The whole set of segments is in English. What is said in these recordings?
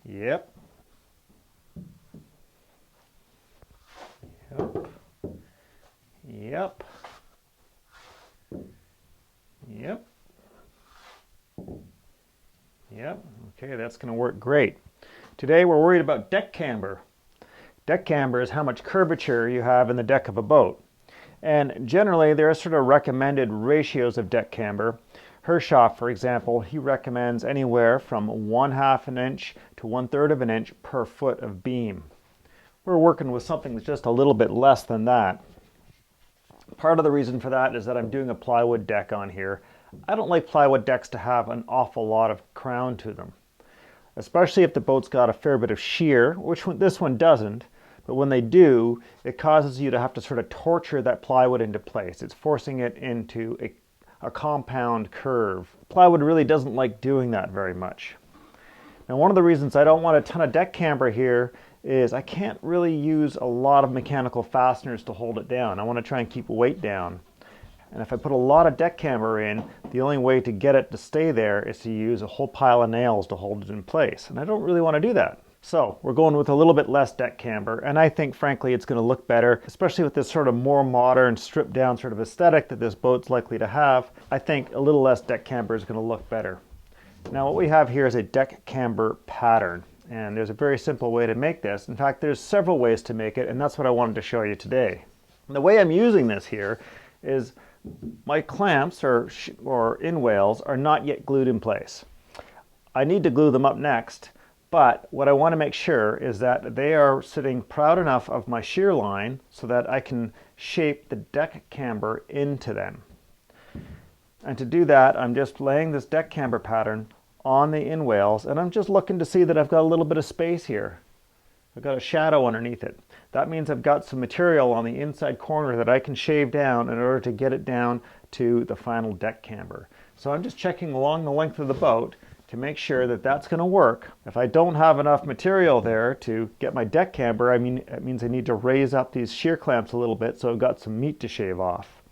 Yep. Yep. Yep. Yep. Yep. Okay, that's going to work great. Today we're worried about deck camber. Deck camber is how much curvature you have in the deck of a boat. And generally there are sort of recommended ratios of deck camber. Hershoff, for example, he recommends anywhere from 1/2 an inch to 1/3 of an inch per foot of beam. We're working with something that's just a little bit less than that. Part of the reason for that is that I'm doing a plywood deck on here. I don't like plywood decks to have an awful lot of crown to them, especially if the boat's got a fair bit of shear, which this one doesn't. But when they do, it causes you to have to sort of torture that plywood into place. It's forcing it into a compound curve. Plywood really doesn't like doing that very much. Now, one of the reasons I don't want a ton of deck camber here is I can't really use a lot of mechanical fasteners to hold it down. I want to try and keep weight down. And if I put a lot of deck camber in, the only way to get it to stay there is to use a whole pile of nails to hold it in place. And I don't really want to do that. So we're going with a little bit less deck camber, and I think frankly it's going to look better, especially with this sort of more modern, stripped down sort of aesthetic that this boat's likely to have. I think a little less deck camber is going to look better. Now what we have here is a deck camber pattern. And there's a very simple way to make this. In fact, there's several ways to make it, and that's what I wanted to show you today. And the way I'm using this here is my clamps or in-wales are not yet glued in place. I need to glue them up next, but what I want to make sure is that they are sitting proud enough of my shear line so that I can shape the deck camber into them. And to do that, I'm just laying this deck camber pattern on the in-wales, and I'm just looking to see that I've got a little bit of space here. I've got a shadow underneath it. That means I've got some material on the inside corner that I can shave down in order to get it down to the final deck camber. So I'm just checking along the length of the boat to make sure that that's going to work. If I don't have enough material there to get my deck camber, it means I need to raise up these shear clamps a little bit so I've got some meat to shave off.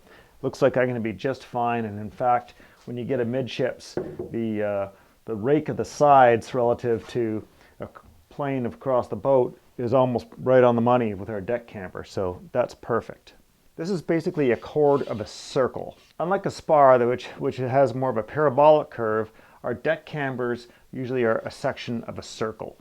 Looks like I'm going to be just fine, and in fact, when you get amidships, the rake of the sides relative to a plane across the boat is almost right on the money with our deck camber, so that's perfect. This is basically a chord of a circle. Unlike a spar, which has more of a parabolic curve, our deck cambers usually are a section of a circle.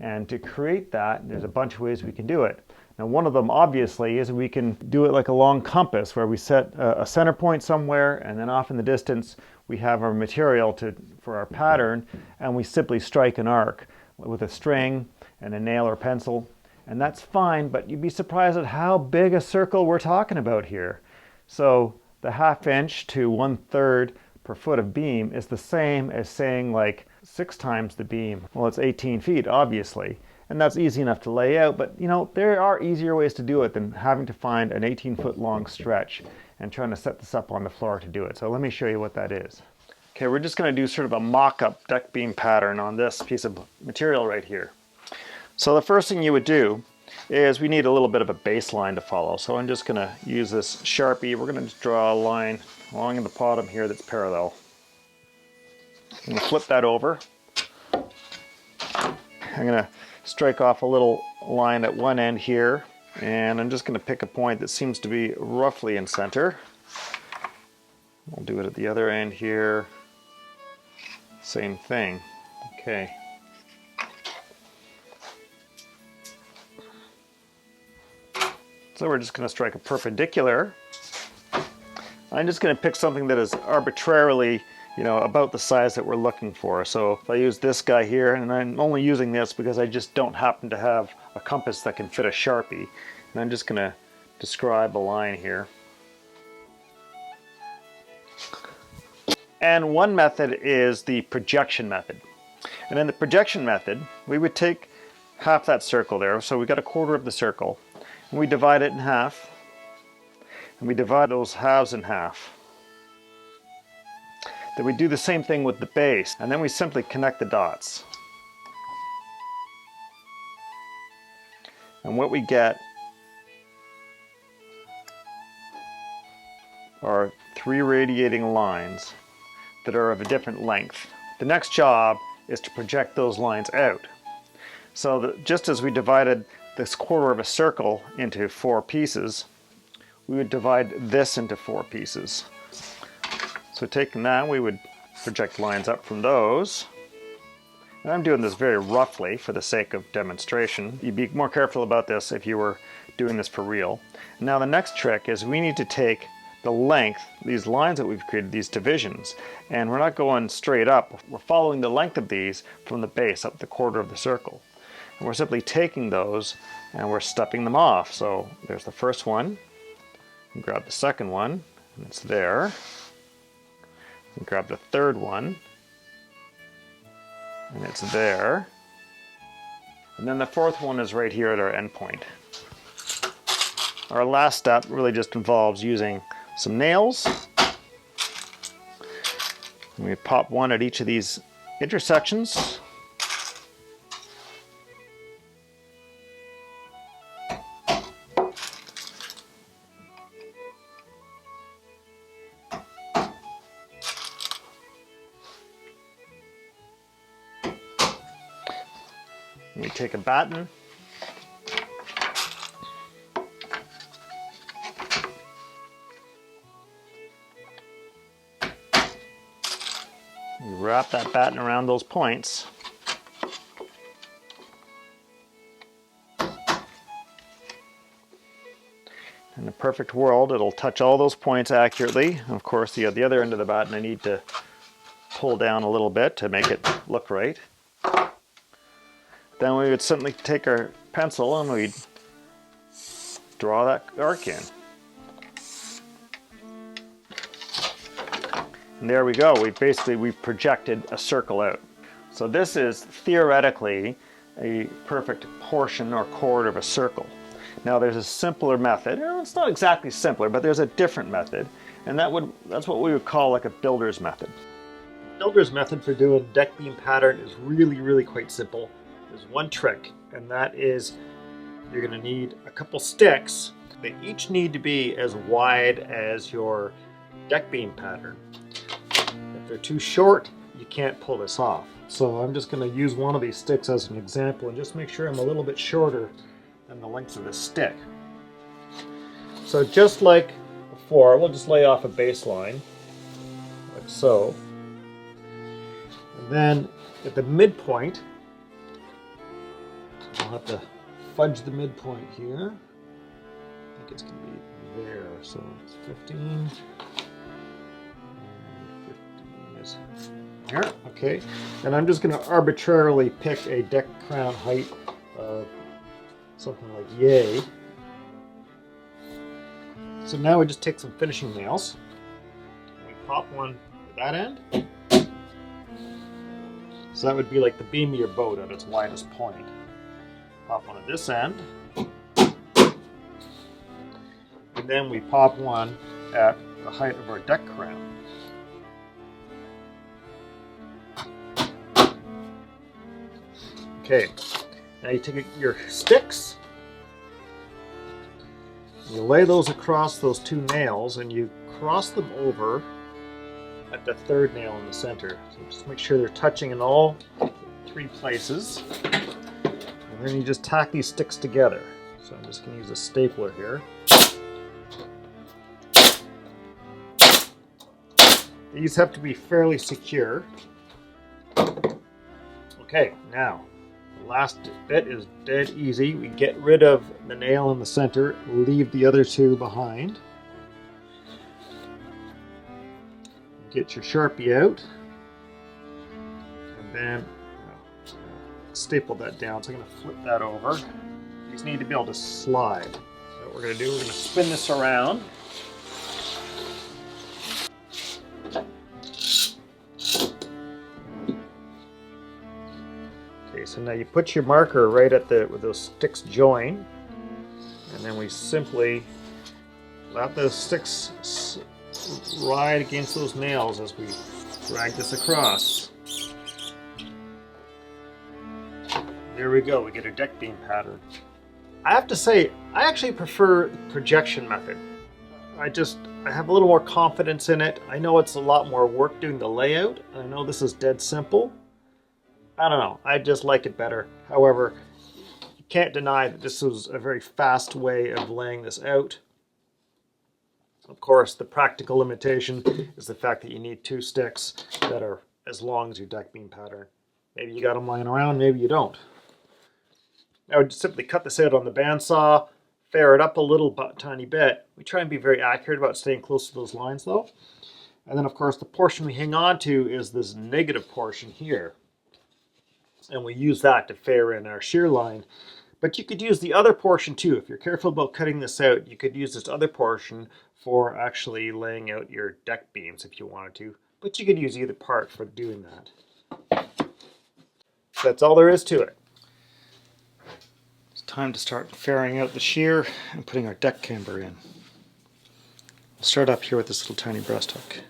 And to create that, there's a bunch of ways we can do it. Now, one of them, obviously, is we can do it like a long compass, where we set a center point somewhere, and then off in the distance, we have our material for our pattern, and we simply strike an arc with a string and a nail or pencil. And that's fine, but you'd be surprised at how big a circle we're talking about here. So the 1/2 inch to 1/3 per foot of beam is the same as saying like 6 times the beam. Well, it's 18 feet, obviously. And that's easy enough to lay out, but you know, there are easier ways to do it than having to find an 18-foot long stretch and trying to set this up on the floor to do it. So let me show you what that is. Okay, we're just going to do sort of a mock-up deck beam pattern on this piece of material right here. So the first thing you would do is we need a little bit of a baseline to follow. So I'm just going to use this Sharpie. We're going to just draw a line along the bottom here that's parallel. I'm going to flip that over. I'm going to strike off a little line at one end here, and I'm just going to pick a point that seems to be roughly in center. We'll do it at the other end here. Same thing. Okay. So we're just going to strike a perpendicular. I'm just going to pick something that is arbitrarily, about the size that we're looking for. So if I use this guy here, and I'm only using this because I just don't happen to have a compass that can fit a Sharpie, and I'm just going to describe a line here. And one method is the projection method. And in the projection method, we would take half that circle there, so we got a quarter of the circle, and we divide it in half, and we divide those halves in half. Then we do the same thing with the base, and then we simply connect the dots. And what we get are 3 radiating lines that are of a different length. The next job is to project those lines out. So that just as we divided this quarter of a circle into 4 pieces, we would divide this into 4 pieces. So taking that, we would project lines up from those. And I'm doing this very roughly for the sake of demonstration. You'd be more careful about this if you were doing this for real. Now the next trick is we need to take the length, these lines that we've created, these divisions, and we're not going straight up. We're following the length of these from the base up the quarter of the circle. And we're simply taking those and we're stepping them off. So there's the first one. And grab the second one, and it's there. And grab the third one, and it's there. And then the fourth one is right here at our end point. Our last step really just involves using some nails. And we pop one at each of these intersections. We take a batten, we wrap that batten around those points, in a perfect world it'll touch all those points accurately. Of course, the other end of the batten I need to pull down a little bit to make it look right. Then we would simply take our pencil and we'd draw that arc in. And there we go. We've projected a circle out. So this is theoretically a perfect portion or chord of a circle. Now there's a simpler method. It's not exactly simpler, but there's a different method, and that's what we would call like a builder's method. Builder's method for doing deck beam pattern is really quite simple. There's one trick, and that is you're going to need a couple sticks. They each need to be as wide as your deck beam pattern. If they're too short, you can't pull this off. So I'm just going to use one of these sticks as an example and just make sure I'm a little bit shorter than the length of this stick. So just like before, we'll just lay off a baseline, like so. And then at the midpoint, I'll have to fudge the midpoint here. I think it's going to be there. So it's 15. And 15 is here. Okay. And I'm just going to arbitrarily pick a deck crown height of something like yay. So now we just take some finishing nails. And we pop one at that end. So that would be like the beam of your boat at its widest point. Pop one at this end, and then we pop one at the height of our deck crown. Okay, now you take your sticks, you lay those across those two nails, and you cross them over at the third nail in the center. So just make sure they're touching in all 3 places. And then you just tack these sticks together. So I'm just going to use a stapler here. These have to be fairly secure. Okay, now the last bit is dead easy. We get rid of the nail in the center, leave the other 2 behind. Get your Sharpie out, and then staple that down. So I'm going to flip that over. These need to be able to slide. So what we're going to do, we're going to spin this around. Okay, so now you put your marker right at where those sticks join, and then we simply let those sticks ride against those nails as we drag this across. There we go, we get a deck beam pattern. I have to say, I actually prefer the projection method. I have a little more confidence in it. I know it's a lot more work doing the layout, and I know this is dead simple, I don't know, I just like it better. However, you can't deny that this was a very fast way of laying this out. Of course, the practical limitation is the fact that you need 2 sticks that are as long as your deck beam pattern. Maybe you got them lying around, maybe you don't. I would simply cut this out on the bandsaw, fair it up a little tiny bit. We try and be very accurate about staying close to those lines though. And then of course the portion we hang on to is this negative portion here. And we use that to fair in our shear line. But you could use the other portion too. If you're careful about cutting this out, you could use this other portion for actually laying out your deck beams if you wanted to. But you could use either part for doing that. That's all there is to it. It's time to start fairing out the shear and putting our deck camber in. We'll start up here with this little tiny breast hook.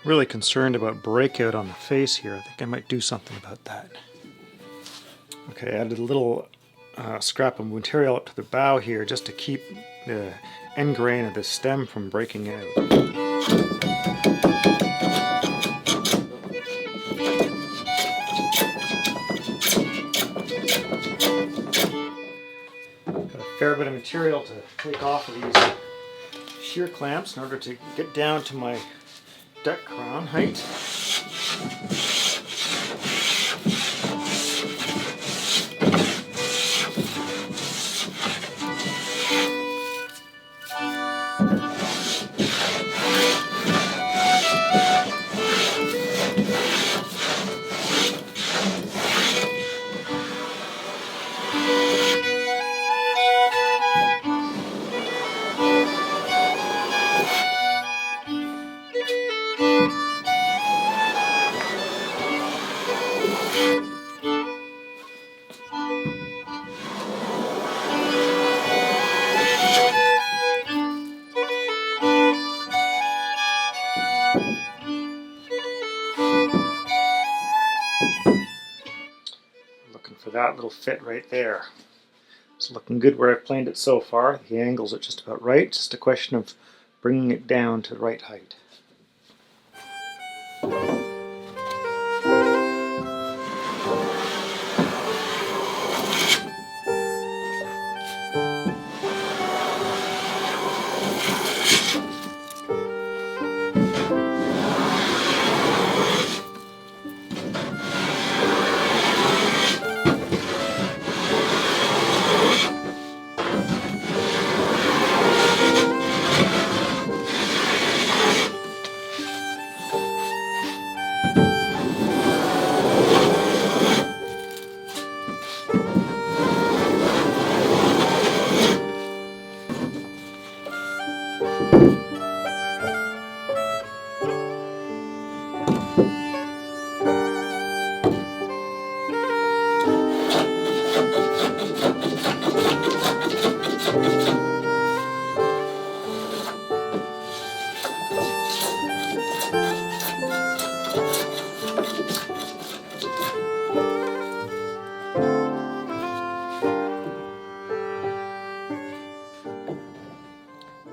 Really concerned about breakout on the face here. I think I might do something about that. Okay, I added a little scrap of material up to the bow here just to keep the end grain of the stem from breaking out. Got a fair bit of material to take off of these shear clamps in order to get down to my deck crown height. For that little fit right there. It's looking good where I've planed it so far. The angle's at just about right. Just a question of bringing it down to the right height.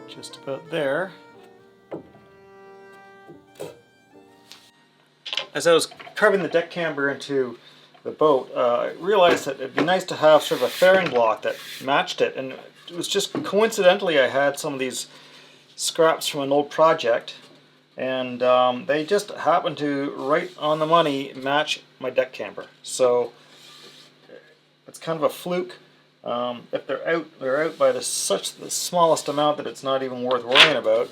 Just about there. As I was carving the deck camber into the boat, I realized that it'd be nice to have sort of a fairing block that matched it, and it was just coincidentally I had some of these scraps from an old project, and they just happened to, right on the money, match my deck camber. So it's kind of a fluke. If they're out by such the smallest amount that it's not even worth worrying about.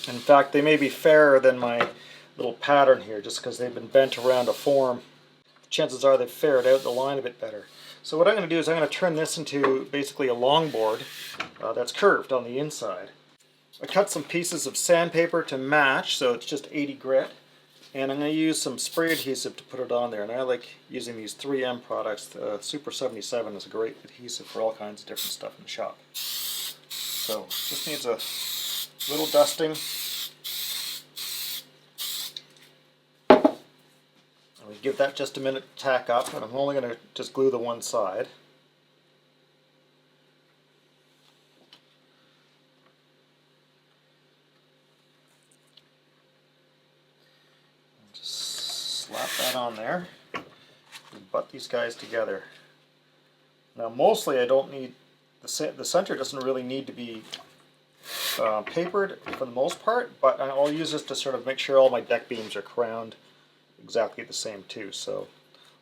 In fact, they may be fairer than my little pattern here, just because they've been bent around a form. Chances are they've faired out the line a bit better. So what I'm going to do is I'm going to turn this into basically a longboard that's curved on the inside. I cut some pieces of sandpaper to match, so it's just 80 grit, And I'm going to use some spray adhesive to put it on there, and I like using these 3M products. Super 77 is a great adhesive for all kinds of different stuff in the shop. So just needs a little dusting. And we give that just a minute to tack up, and I'm only going to just glue the one side. Slap that on there and butt these guys together. Now mostly I don't need, the center doesn't really need to be papered for the most part, but I'll use this to sort of make sure all my deck beams are crowned exactly the same too. So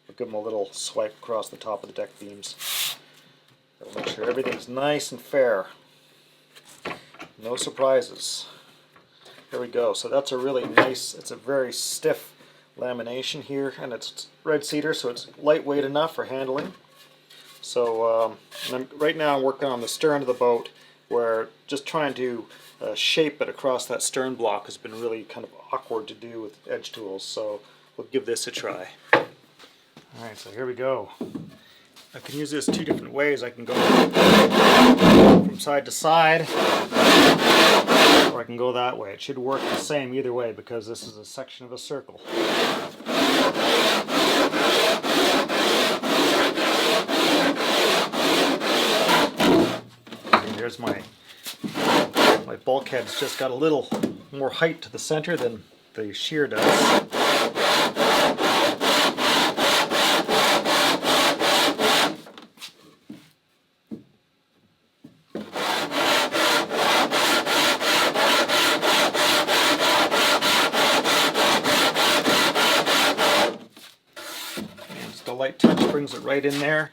I'll give them a little swipe across the top of the deck beams. That'll make sure everything's nice and fair. No surprises. Here we go. So that's a really nice, it's a very stiff lamination here, and it's red cedar, so it's lightweight enough for handling. So right now I'm working on the stern of the boat, where just trying to shape it across that stern block has been really kind of awkward to do with edge tools, so we'll give this a try. Alright, so here we go. I can use this two different ways. I can go from side to side, or I can go that way. It should work the same either way because this is a section of a circle. And there's my bulkhead's just got a little more height to the center than the shear does. A light touch brings it right in there.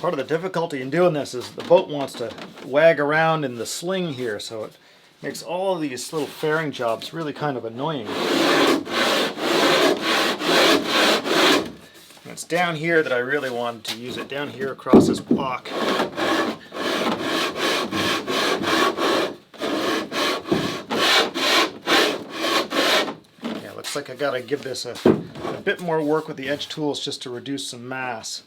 Part of the difficulty in doing this is the boat wants to wag around in the sling here, so it makes all of these little fairing jobs really kind of annoying. And it's down here that I really wanted to use it, down here across this block. Yeah, looks like I gotta give this a bit more work with the edge tools just to reduce some mass.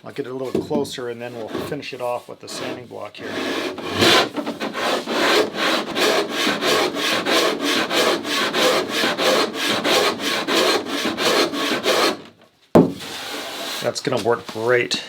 I'll get it a little closer and then we'll finish it off with the sanding block here. That's going to work great.